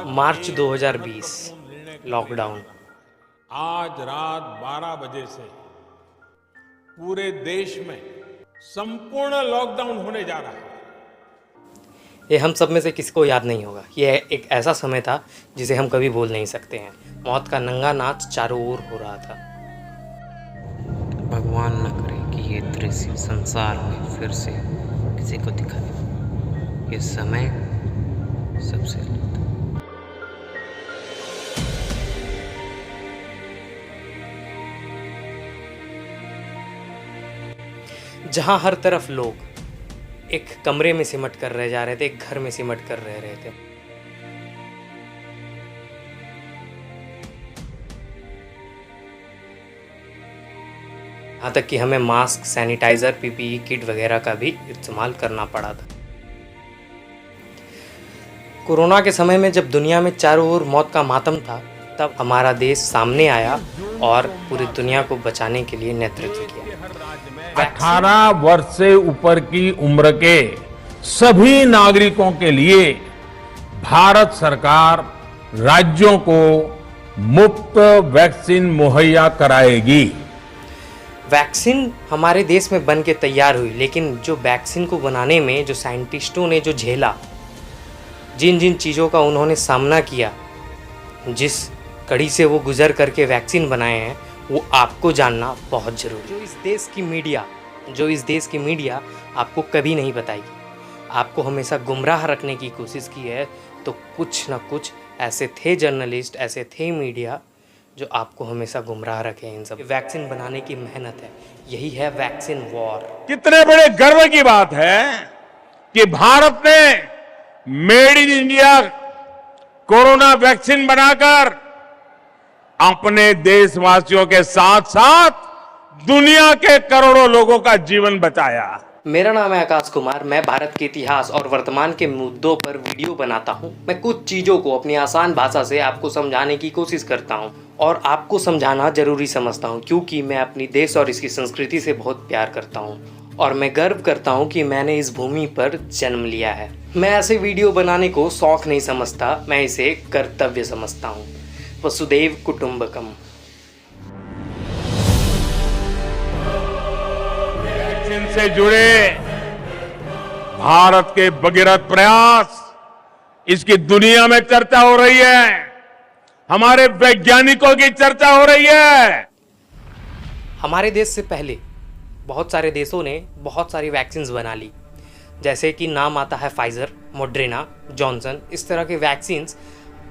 मार्च 2020 lockdown. आज रात 12 बजे से पूरे देश में संपूर्ण लॉकडाउन होने जा रहा है। ये हम सब में से किसी को याद नहीं होगा। ये एक ऐसा समय था जिसे हम कभी भूल नहीं सकते हैं। मौत का नंगा नाच चारों ओर हो रहा था। भगवान न करे कि ये दृश्य संसार में फिर से किसी को दिखाए। ये समय सबसे अलग था। जहां हर तरफ लोग एक कमरे में सिमट कर रह जा रहे थे, एक घर में सिमट कर रह रहे थे। यहाँ तक कि हमें मास्क, सैनिटाइजर, पीपीई किट वगैरह का भी इस्तेमाल करना पड़ा था। कोरोना के समय में जब दुनिया में चारों ओर मौत का मातम था, तब हमारा देश सामने आया और पूरी दुनिया को बचाने के लिए नेतृत्व किया। 18 वर्ष से ऊपर की उम्र के सभी नागरिकों के लिए भारत सरकार राज्यों को मुफ्त वैक्सीन मुहैया कराएगी। वैक्सीन हमारे देश में बन के तैयार हुई, लेकिन जो वैक्सीन को बनाने में जो साइंटिस्टों ने जो झेला, जिन जिन चीज़ों का उन्होंने सामना किया, जिस कड़ी से वो गुजर करके वैक्सीन बनाए हैं, वो आपको जानना बहुत ज़रूरी है। जो इस देश की मीडिया आपको कभी नहीं बताएगी, आपको हमेशा गुमराह रखने की कोशिश की है, तो कुछ ना कुछ ऐसे थे जर्नलिस्ट, ऐसे थे मीडिया जो आपको हमेशा गुमराह रखे। इन सब वैक्सीन बनाने की मेहनत है, यही है वैक्सीन वॉर। कितने बड़े गर्व की बात है कि भारत ने made in India corona vaccine बनाकर अपने देशवासियों के साथ साथ दुनिया के करोड़ों लोगों का जीवन बचाया। मेरा नाम है आकाश कुमार। मैं भारत के इतिहास और वर्तमान के मुद्दों पर वीडियो बनाता हूं। मैं कुछ चीज़ों को अपनी आसान भाषा से आपको समझाने की कोशिश करता हूं और आपको समझाना जरूरी समझता हूं, क्योंकि मैं अपनी देश और इसकी संस्कृति से बहुत प्यार करता हूं और मैं गर्व करता हूं कि मैंने इस भूमि पर जन्म लिया है। मैं ऐसे वीडियो बनाने को शौक नहीं समझता, मैं इसे कर्तव्य समझता हूँ। वसुदेव कुटुंबकम। वैक्सीन से जुड़े भारत के भगीरथ प्रयास, इसकी दुनिया में चर्चा हो रही है, हमारे वैज्ञानिकों की चर्चा हो रही है। हमारे देश से पहले बहुत सारे देशों ने बहुत सारी वैक्सीन्स बना ली, जैसे कि नाम आता है फाइजर, मॉडर्ना, जॉनसन। इस तरह के वैक्सीन्स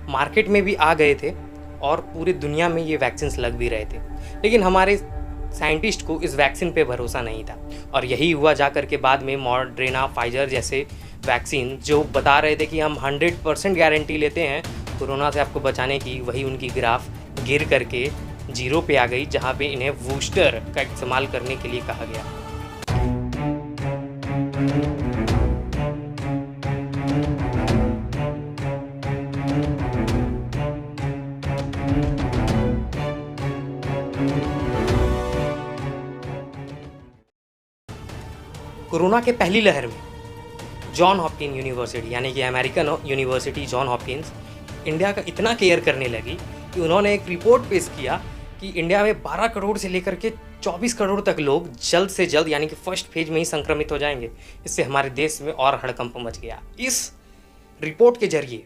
मार्केट में भी आ गए थे और पूरी दुनिया में ये वैक्सीन्स लग भी रहे थे, लेकिन हमारे साइंटिस्ट को इस वैक्सीन पे भरोसा नहीं था और यही हुआ जाकर के बाद में मॉडर्ना, फाइजर जैसे वैक्सीन जो बता रहे थे कि हम 100% गारंटी लेते हैं कोरोना से आपको बचाने की, वही उनकी ग्राफ गिर करके 0 पे आ गई, जहाँ पे इन्हें बूस्टर का इस्तेमाल करने के लिए कहा गया। कोरोना के पहली लहर में जॉन हॉपकिंस यूनिवर्सिटी, यानी कि American university John Hopkins, India का इतना केयर करने लगी कि उन्होंने एक रिपोर्ट पेश किया कि इंडिया में 12 करोड़ से लेकर के 24 करोड़ तक लोग जल्द से जल्द, यानी कि फर्स्ट फेज में ही संक्रमित हो जाएंगे। इससे हमारे देश में और हड़कंप मच गया। इस रिपोर्ट के जरिए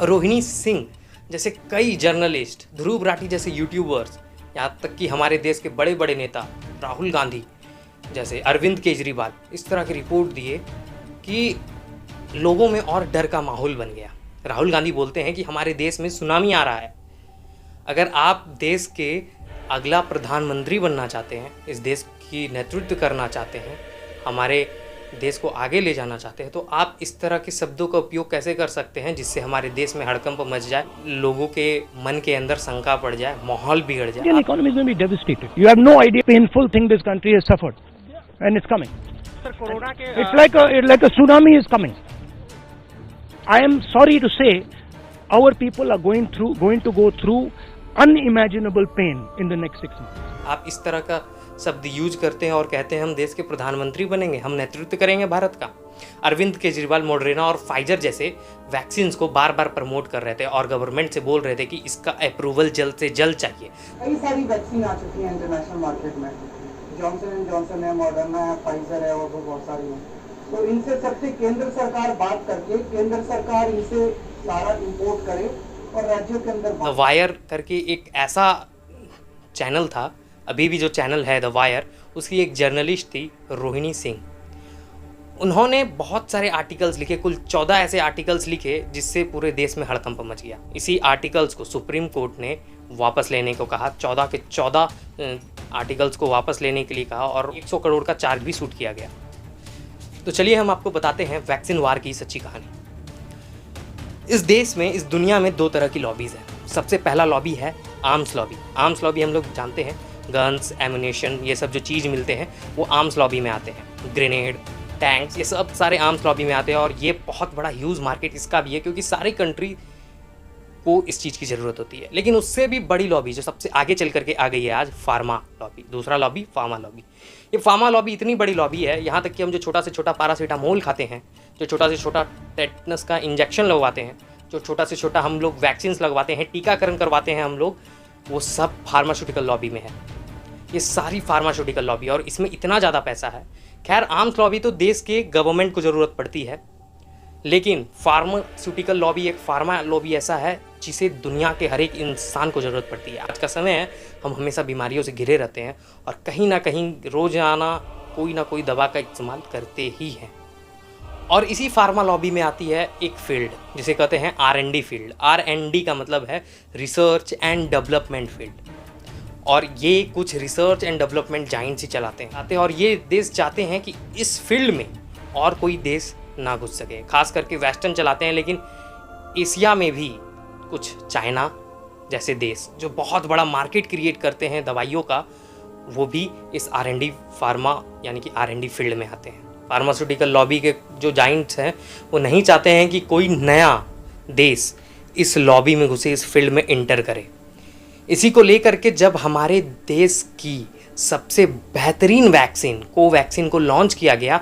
रोहिणी सिंह जैसे कई जर्नलिस्ट, ध्रुव राठी जैसे यूट्यूबर्स, यहाँ तक कि हमारे देश के बड़े बड़े नेता राहुल गांधी जैसे, अरविंद केजरीवाल, इस तरह की रिपोर्ट दिए कि लोगों में और डर का माहौल बन गया। राहुल गांधी बोलते हैं कि हमारे देश में सुनामी आ रहा है। अगर आप देश के अगला प्रधानमंत्री बनना चाहते हैं, इस देश की नेतृत्व करना चाहते हैं, हमारे देश को आगे ले जाना चाहते हैं, तो आप इस तरह के शब्दों का उपयोग कैसे कर सकते हैं जिससे हमारे देश में हड़कंप मच जाए, लोगों के मन के अंदर शंका पड़ जाए, माहौल बिगड़ जाए। Indian economy is going to be devastated. You have no idea painful thing this country has suffered, and it's coming. Sir, Corona के It's like a tsunami is coming. I am sorry to say, our people are going to go through unimaginable pain in the next 6 months. आप इस तरह का शब्द use करते हैं और कहते हैं हम देश के प्रधानमंत्री बनेंगे, हम नेतृत्व करेंगे भारत का। अरविंद केजरीवाल मॉडर्ना और फाइजर जैसे वैक्सीन्स को बार बार प्रमोट कर रहे थे और गवर्नमेंट से बोल रहे थे कि इसका अप्रूवल जल्द से जल्द चाहिए। कई सारी वैक्सीन आ चुकी हैं इंटरनेशनल मार्केट में, जॉनसन एंड जॉनसन है, मॉडर्ना है, फाइजर है और भी बहुत सारी हैं। तो इनसे सबसे केंद्र सरकार बात करके केंद्र सरकार इनसे सारा इंपोर्ट करे और राज्यों के अंदर द वायर करके एक ऐसा चैनल था, अभी भी जो चैनल है द वायर, उसकी एक जर्नलिस्ट थी रोहिणी सिंह। उन्होंने बहुत सारे आर्टिकल्स लिखे, कुल 14 ऐसे आर्टिकल्स लिखे जिससे पूरे देश में हड़कंप मच गया। इसी आर्टिकल्स को सुप्रीम कोर्ट ने वापस लेने को कहा, 14 के 14 आर्टिकल्स को वापस लेने के लिए कहा और 100 करोड़ का चार्ज भी शूट किया गया। तो चलिए हम आपको बताते हैं वैक्सीन वार की सच्ची कहानी। इस देश में, इस दुनिया में 2 तरह की लॉबीज़ हैं। सबसे पहला लॉबी है आर्म्स लॉबी। आर्म्स लॉबी हम लोग जानते हैं, गन्स, एमुनेशन, ये सब जो चीज़ मिलते हैं वो आर्म्स लॉबी में आते हैं। ग्रेनेड, टैंक्स, ये सब सारे आर्म्स लॉबी में आते हैं और ये बहुत बड़ा ह्यूज मार्केट इसका भी है क्योंकि सारी कंट्री को इस चीज़ की ज़रूरत होती है। लेकिन उससे भी बड़ी लॉबी जो सबसे आगे चल करके आ गई है आज, फार्मा लॉबी। दूसरा लॉबी फार्मा लॉबी। ये फार्मा लॉबी इतनी बड़ी लॉबी है, यहाँ तक कि हम जो छोटा से छोटा पैरासीटामोल खाते हैं, जो छोटा से छोटा टेटनस का इंजेक्शन लगवाते हैं, जो छोटा से छोटा हम लोग वैक्सीन्स लगवाते हैं, टीकाकरण करवाते हैं हम लोग, वो सब फार्मास्यूटिकल लॉबी में है। ये सारी फार्मास्यूटिकल लॉबी, और इसमें इतना ज़्यादा पैसा है। खैर, आर्म्स लॉबी तो देश के गवर्नमेंट को ज़रूरत पड़ती है, लेकिन फार्मास्यूटिकल लॉबी, एक फार्मा लॉबी ऐसा है जिसे दुनिया के हर एक इंसान को ज़रूरत पड़ती है। आज का समय है, हम हमेशा बीमारियों से घिरे रहते हैं और कहीं ना कहीं रोज़ाना कोई ना कोई दवा का इस्तेमाल करते ही हैं। और इसी फार्मा लॉबी में आती है एक फील्ड जिसे कहते हैं R&D फील्ड। R&D का मतलब है रिसर्च एंड डेवलपमेंट फील्ड, और ये कुछ रिसर्च एंड डेवलपमेंट जाइंट्स ही चलाते हैं और ये देश चाहते हैं कि इस फील्ड में और कोई देश ना घुस सके। खास करके वेस्टर्न चलाते हैं, लेकिन एशिया में भी कुछ चाइना जैसे देश जो बहुत बड़ा मार्केट क्रिएट करते हैं दवाइयों का, वो भी इस R&D फार्मा यानी कि R&D फील्ड में आते हैं। फार्मास्यूटिकल लॉबी के जो जाइंट्स हैं वो नहीं चाहते हैं कि कोई नया देश इस लॉबी में घुसे, इस फील्ड में इंटर करे। इसी को लेकर के जब हमारे देश की सबसे बेहतरीन वैक्सीन कोवैक्सीन को लॉन्च किया गया,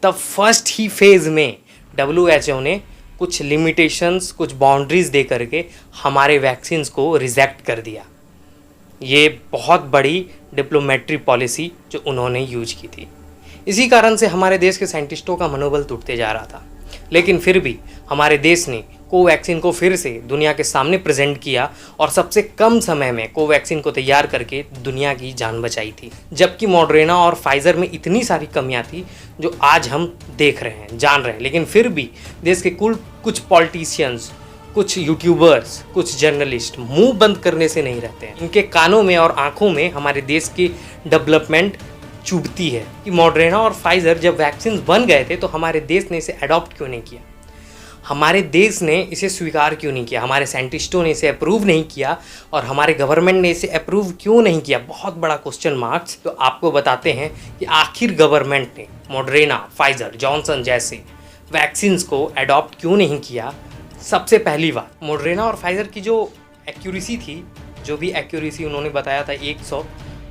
तब फर्स्ट ही फेज़ में WHO ने कुछ लिमिटेशंस, कुछ बाउंड्रीज़ दे करके हमारे वैक्सीन्स को रिजेक्ट कर दिया। ये बहुत बड़ी डिप्लोमेट्री पॉलिसी जो उन्होंने यूज की थी। इसी कारण से हमारे देश के साइंटिस्टों का मनोबल टूटते जा रहा था, लेकिन फिर भी हमारे देश ने कोवैक्सीन को फिर से दुनिया के सामने प्रेजेंट किया और सबसे कम समय में कोवैक्सीन को तैयार करके दुनिया की जान बचाई थी। जबकि मॉडर्ना और फाइजर में इतनी सारी कमियां थी जो आज हम देख रहे हैं, जान रहे हैं, लेकिन फिर भी देश के कुछ पॉलिटिशियंस, कुछ यूट्यूबर्स, कुछ जर्नलिस्ट मुंह बंद करने से नहीं रहते हैं। इनके कानों में और आंखों में हमारे देश की डेवलपमेंट चुभती है कि मॉडर्ना और फाइजर जब वैक्सीन बन गए थे तो हमारे देश ने इसे अडॉप्ट क्यों नहीं किया, हमारे देश ने इसे स्वीकार क्यों नहीं किया, हमारे साइंटिस्टों ने इसे अप्रूव नहीं किया और हमारे गवर्नमेंट ने इसे अप्रूव क्यों नहीं किया। बहुत बड़ा क्वेश्चन मार्क्स। तो आपको बताते हैं कि आखिर गवर्नमेंट ने मॉडर्ना, फाइजर, जॉनसन जैसे वैक्सीन्स को अडॉप्ट क्यों नहीं किया। सबसे पहली बात, मॉडर्ना और फाइजर की जो एक्यूरेसी थी, जो भी एक्यूरेसी उन्होंने बताया था 100,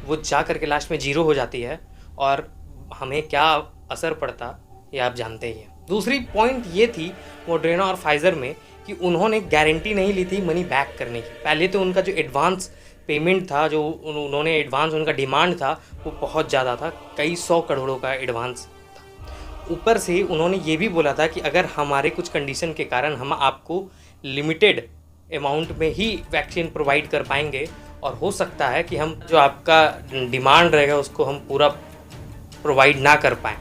वो जा करके लास्ट में 0 हो जाती है और हमें क्या असर पड़ता ये आप जानते ही हैं। दूसरी पॉइंट ये थी मॉडर्ना और फाइजर में कि उन्होंने गारंटी नहीं ली थी मनी बैक करने की। पहले तो उनका जो एडवांस पेमेंट था, जो उन्होंने एडवांस, उनका डिमांड था, वो बहुत ज़्यादा था, कई 100 करोड़ों का एडवांस था। ऊपर से उन्होंने ये भी बोला था कि अगर हमारे कुछ कंडीशन के कारण हम आपको लिमिटेड अमाउंट में ही वैक्सीन प्रोवाइड कर पाएंगे और हो सकता है कि हम जो आपका डिमांड रहेगा उसको हम पूरा प्रोवाइड ना कर पाएँ।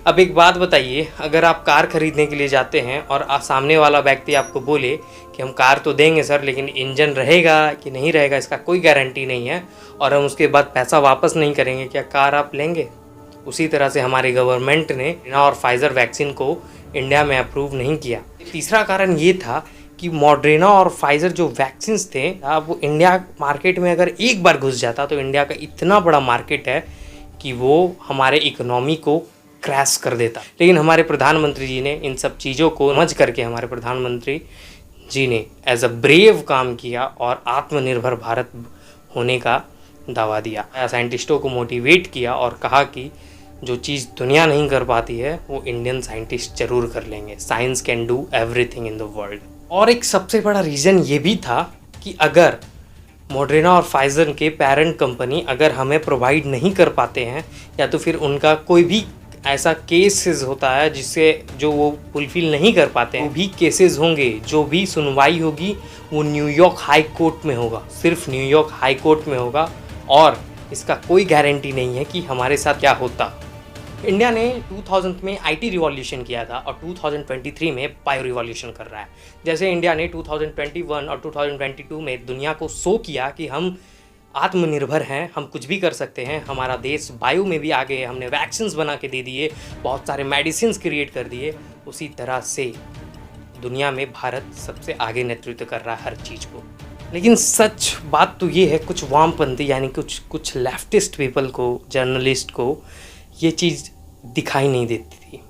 अब एक बात बताइए, अगर आप कार खरीदने के लिए जाते हैं और सामने वाला व्यक्ति आपको बोले कि हम कार तो देंगे सर, लेकिन इंजन रहेगा कि नहीं रहेगा इसका कोई गारंटी नहीं है, और हम उसके बाद पैसा वापस नहीं करेंगे, क्या कार आप लेंगे? उसी तरह से हमारे गवर्नमेंट ने मॉडर्ना और फाइजर वैक्सीन को इंडिया में अप्रूव नहीं किया। तीसरा कारण ये था कि मॉडर्ना और फाइजर जो वैक्सीन्स थे, वो इंडिया मार्केट में अगर एक बार घुस जाता तो इंडिया का इतना बड़ा मार्केट है कि वो हमारे इकोनॉमी को क्रैश कर देता। लेकिन हमारे प्रधानमंत्री जी ने इन सब चीज़ों को समझ करके हमारे प्रधानमंत्री जी ने एज अ ब्रेव काम किया और आत्मनिर्भर भारत होने का दावा दिया, साइंटिस्टों को मोटिवेट किया और कहा कि जो चीज़ दुनिया नहीं कर पाती है वो इंडियन साइंटिस्ट जरूर कर लेंगे। Science can do everything in the world. और एक सबसे बड़ा रीज़न ये भी था कि अगर मॉडर्ना और फाइजर के पेरेंट कंपनी अगर हमें प्रोवाइड नहीं कर पाते हैं, या तो फिर उनका कोई भी ऐसा केसेस होता है जिससे जो वो फुलफिल नहीं कर पाते हैं, वो भी केसेस होंगे, जो भी सुनवाई होगी वो न्यूयॉर्क हाई कोर्ट में होगा, सिर्फ न्यूयॉर्क हाई कोर्ट में होगा। और इसका कोई गारंटी नहीं है कि हमारे साथ क्या होता। इंडिया ने 2000 में आईटी रिवॉल्यूशन किया था और 2023 में बायो रिवॉल्यूशन कर रहा है। जैसे इंडिया ने 2021 और 2022 में दुनिया को शो किया कि हम आत्मनिर्भर हैं, हम कुछ भी कर सकते हैं, हमारा देश बायो में भी आगे है, हमने वैक्सीन्स बना के दे दिए, बहुत सारे मेडिसिन क्रिएट कर दिए, उसी तरह से दुनिया में भारत सबसे आगे नेतृत्व कर रहा है हर चीज़ को। लेकिन सच बात तो ये है, कुछ वामपंथी यानी कुछ लेफ्टिस्ट पीपल को, जर्नलिस्ट को ये चीज़ दिखाई नहीं देती थी।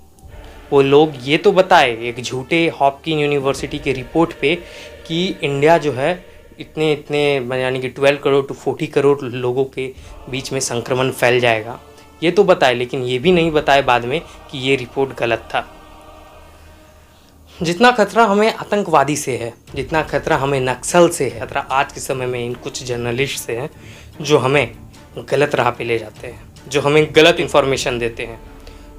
वो लोग ये तो बताए एक झूठे हॉपकिन यूनिवर्सिटी के रिपोर्ट पे कि इंडिया जो है इतने यानी कि 12 करोड़ टू 40 करोड़ लोगों के बीच में संक्रमण फैल जाएगा, ये तो बताए, लेकिन ये भी नहीं बताए बाद में कि ये रिपोर्ट गलत था। जितना खतरा हमें आतंकवादी से है, जितना खतरा हमें नक्सल से है, खतरा आज के समय में इन कुछ जर्नलिस्ट से है जो हमें गलत राह पे ले जाते हैं, जो हमें गलत इन्फॉर्मेशन देते हैं,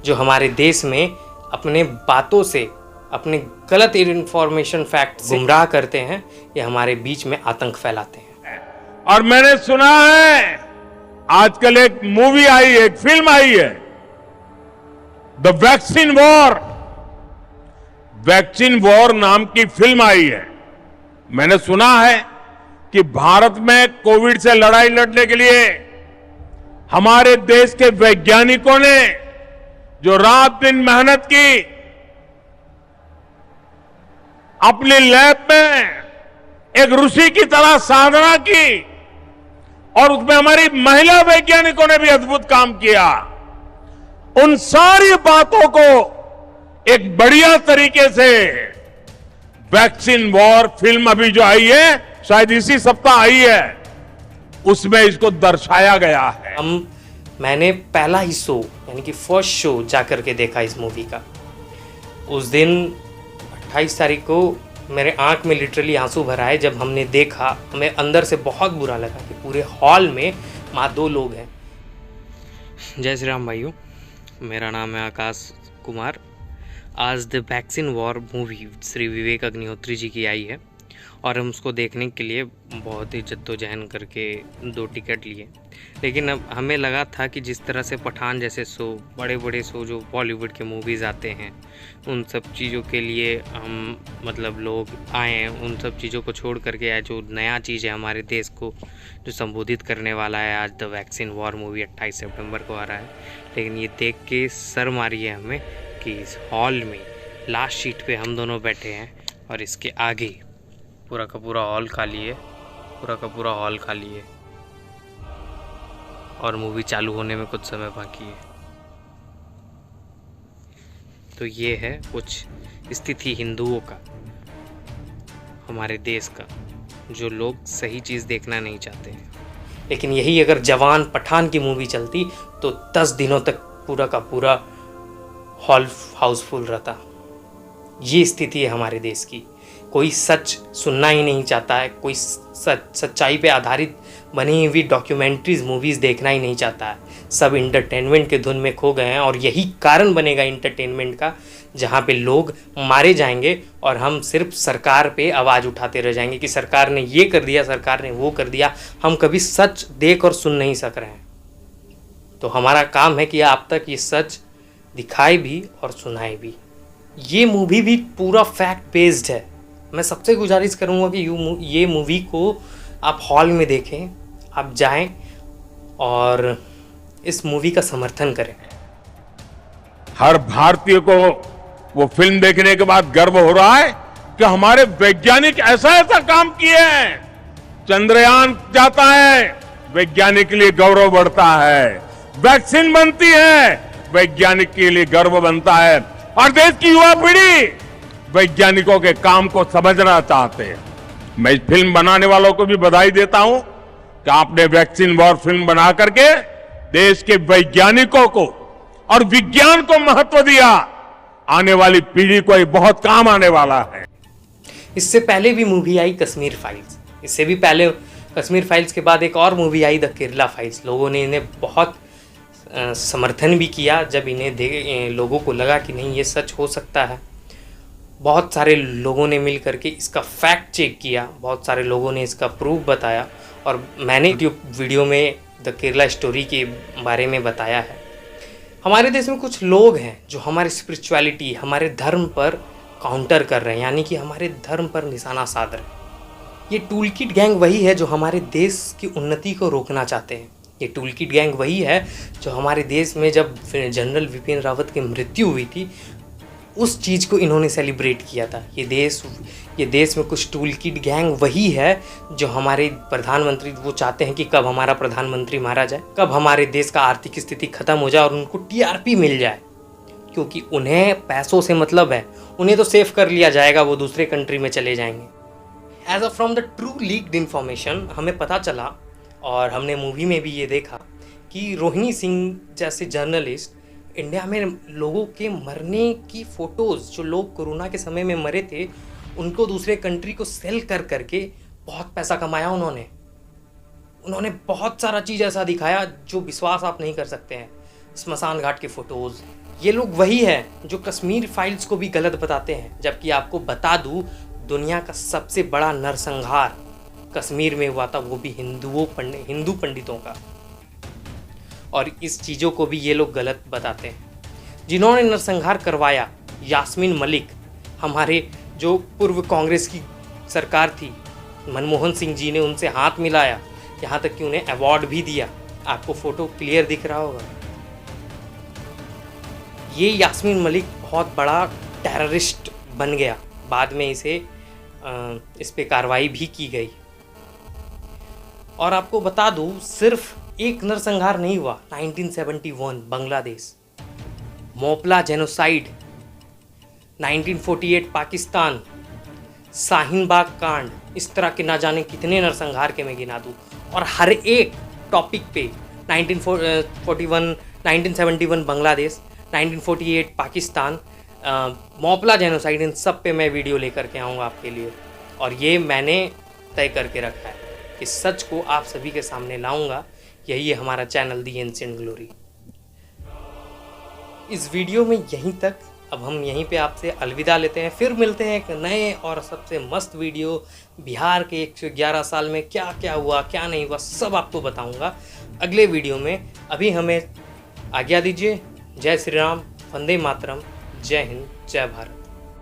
जो हमारे देश में अपने बातों से, अपने गलत इन्फॉर्मेशन फैक्ट गुमराह करते हैं, या हमारे बीच में आतंक फैलाते हैं। और मैंने सुना है आजकल एक मूवी आई है, एक फिल्म आई है, the vaccine war. Vaccine war नाम की फिल्म आई है। मैंने सुना है कि भारत में कोविड से लड़ाई लड़ने के लिए हमारे देश के वैज्ञानिकों ने जो रात दिन मेहनत की, अपनी लैब में एक ऋषि की तरह साधना की, और उसमें हमारी महिला वैज्ञानिकों ने भी अद्भुत काम किया। उन सारी बातों को एक बढ़िया तरीके से वैक्सीन वॉर फिल्म अभी जो आई है, शायद इसी सप्ताह आई है, उसमें इसको दर्शाया गया है। मैंने पहला ही शो यानी कि फर्स्ट शो जाकर के देखा इस मूवी का। उस दिन 28 तारीख को मेरे आंख में लिटरली आंसू भर आए जब हमने देखा। हमें अंदर से बहुत बुरा लगा कि पूरे हॉल में माँ 2 लोग हैं। जय श्री राम भाइयों, मेरा नाम है आकाश कुमार। आज the vaccine war movie Shri Vivek Agnihotri ji की आई है और हम उसको देखने के लिए बहुत ही जद्दोजहद करके 2 टिकट लिए। लेकिन अब हमें लगा था कि जिस तरह से पठान जैसे शो, बड़े बड़े शो जो बॉलीवुड के मूवीज़ आते हैं, उन सब चीज़ों के लिए हम मतलब लोग आए हैं, उन सब चीज़ों को छोड़ करके आए। जो नया चीज़ है हमारे देश को जो संबोधित करने वाला है, आज द वैक्सीन वॉर मूवी 28 सितंबर को आ रहा है। लेकिन ये देख के शर्म आ रही है हमें कि इस हॉल में लास्ट सीट पे हम दोनों बैठे हैं और इसके आगे पूरा का पूरा हॉल खाली है, पूरा का पूरा हॉल खाली है और मूवी चालू होने में कुछ समय बाकी है। तो ये है कुछ स्थिति हिंदुओं का, हमारे देश का, जो लोग सही चीज़ देखना नहीं चाहते हैं। लेकिन यही अगर जवान पठान की मूवी चलती तो 10 दिनों तक पूरा का पूरा हॉल हाउसफुल रहता। ये स्थिति है हमारे देश की। कोई सच सुनना ही नहीं चाहता है, कोई सच्चाई पे आधारित बनी हुई डॉक्यूमेंट्रीज मूवीज़ देखना ही नहीं चाहता है। सब इंटरटेनमेंट के धुन में खो गए हैं और यही कारण बनेगा इंटरटेनमेंट का, जहाँ पे लोग मारे जाएंगे और हम सिर्फ सरकार पे आवाज़ उठाते रह जाएंगे कि सरकार ने ये कर दिया, सरकार ने वो कर दिया। हम कभी सच देख और सुन नहीं सक रहे हैं। तो हमारा काम है कि आप तक ये सच दिखाए भी और सुनाए भी। ये मूवी भी पूरा फैक्ट बेस्ड है। मैं सबसे गुजारिश करूँगा कि ये मूवी को आप हॉल में देखें, आप जाएं और इस मूवी का समर्थन करें। हर भारतीय को वो फिल्म देखने के बाद गर्व हो रहा है कि हमारे वैज्ञानिक ऐसा काम किए हैं। चंद्रयान जाता है, वैज्ञानिक के लिए गौरव बढ़ता है। वैक्सीन बनती है, वैज्ञानिक के लिए गर्व बनता है। और देश की युवा पीढ़ी वैज्ञानिकों के काम को समझना चाहते हैं। मैं इस फिल्म बनाने वालों को भी बधाई देता हूं कि आपने वैक्सीन वॉर फिल्म बना करके देश के वैज्ञानिकों को और विज्ञान को महत्व दिया। आने वाली पीढ़ी को ये बहुत काम आने वाला है। इससे पहले भी मूवी आई कश्मीर फाइल्स, इससे भी पहले कश्मीर फाइल्स के बाद एक और movie I the Kerala files. लोगों ने इन्हें बहुत समर्थन भी किया जब इन्हें लोगों को लगा कि नहीं ये सच हो सकता है। बहुत सारे लोगों ने मिल करके इसका फैक्ट चेक किया, बहुत सारे लोगों ने इसका प्रूफ बताया और मैंने यूट्यूब वीडियो में द केरला स्टोरी के बारे में बताया है। हमारे देश में कुछ लोग हैं जो हमारी स्पिरिचुअलिटी, हमारे धर्म पर काउंटर कर रहे हैं, यानी कि हमारे धर्म पर निशाना साध रहे हैं। ये टूल किट गैंग वही है जो हमारे देश की उन्नति को रोकना चाहते हैं। ये टूल किट गैंग वही है जो हमारे देश में जब जनरल विपिन रावत की मृत्यु हुई थी उस चीज़ को इन्होंने सेलिब्रेट किया था। ये देश में कुछ टूल किट गैंग वही है जो हमारे प्रधानमंत्री, वो चाहते हैं कि कब हमारा प्रधानमंत्री मारा जाए, कब हमारे देश का आर्थिक स्थिति खत्म हो जाए और उनको टीआरपी मिल जाए, क्योंकि उन्हें पैसों से मतलब है। उन्हें तो सेव कर लिया जाएगा, वो दूसरे कंट्री में चले जाएंगे। As a from the true leaked information हमें पता चला और हमने मूवी में भी ये देखा कि रोहिणी सिंह जैसे जर्नलिस्ट इंडिया में लोगों के मरने की फ़ोटोज़, जो लोग कोरोना के समय में मरे थे, उनको दूसरे कंट्री को सेल कर करके बहुत पैसा कमाया उन्होंने बहुत सारा चीज़ ऐसा दिखाया जो विश्वास आप नहीं कर सकते हैं। स्मशान घाट के फ़ोटोज़, ये लोग वही है जो कश्मीर फाइल्स को भी गलत बताते हैं। जबकि आपको बता दूँ, दुनिया का सबसे बड़ा नरसंहार कश्मीर में हुआ था, वो भी हिंदू पंडितों का। और इस चीज़ों को भी ये लोग गलत बताते हैं। जिन्होंने नरसंहार करवाया, यास्मीन मलिक, हमारे जो पूर्व कांग्रेस की सरकार थी, मनमोहन सिंह जी ने उनसे हाथ मिलाया, यहाँ तक कि उन्हें अवार्ड भी दिया। आपको फोटो क्लियर दिख रहा होगा। ये यास्मीन मलिक बहुत बड़ा टेररिस्ट बन गया, बाद में इस पे कार्रवाई भी की गई। और आपको बता दूँ, सिर्फ एक नरसंहार नहीं हुआ। 1971 बांग्लादेश, मोपला जेनोसाइड, 1948 पाकिस्तान, शाहीन बाग कांड, इस तरह के ना जाने कितने नरसंहार के मैं गिना दूँ। और हर एक टॉपिक पे 1971 बांग्लादेश, 1948 पाकिस्तान, मोपला जेनोसाइड, इन सब पे मैं वीडियो लेकर के आऊँगा आपके लिए। और ये मैंने तय करके रखा है कि सच को आप सभी के सामने लाऊंगा। यही है हमारा चैनल दी एंशिएंट ग्लोरी। इस वीडियो में यहीं तक। अब हम यहीं पे आपसे अलविदा लेते हैं, फिर मिलते हैं एक नए और सबसे मस्त वीडियो। बिहार के 111 साल में क्या क्या हुआ, क्या नहीं हुआ, सब आपको बताऊंगा अगले वीडियो में। अभी हमें आज्ञा दीजिए। जय श्री राम, वंदे मातरम, जय हिंद, जय भारत।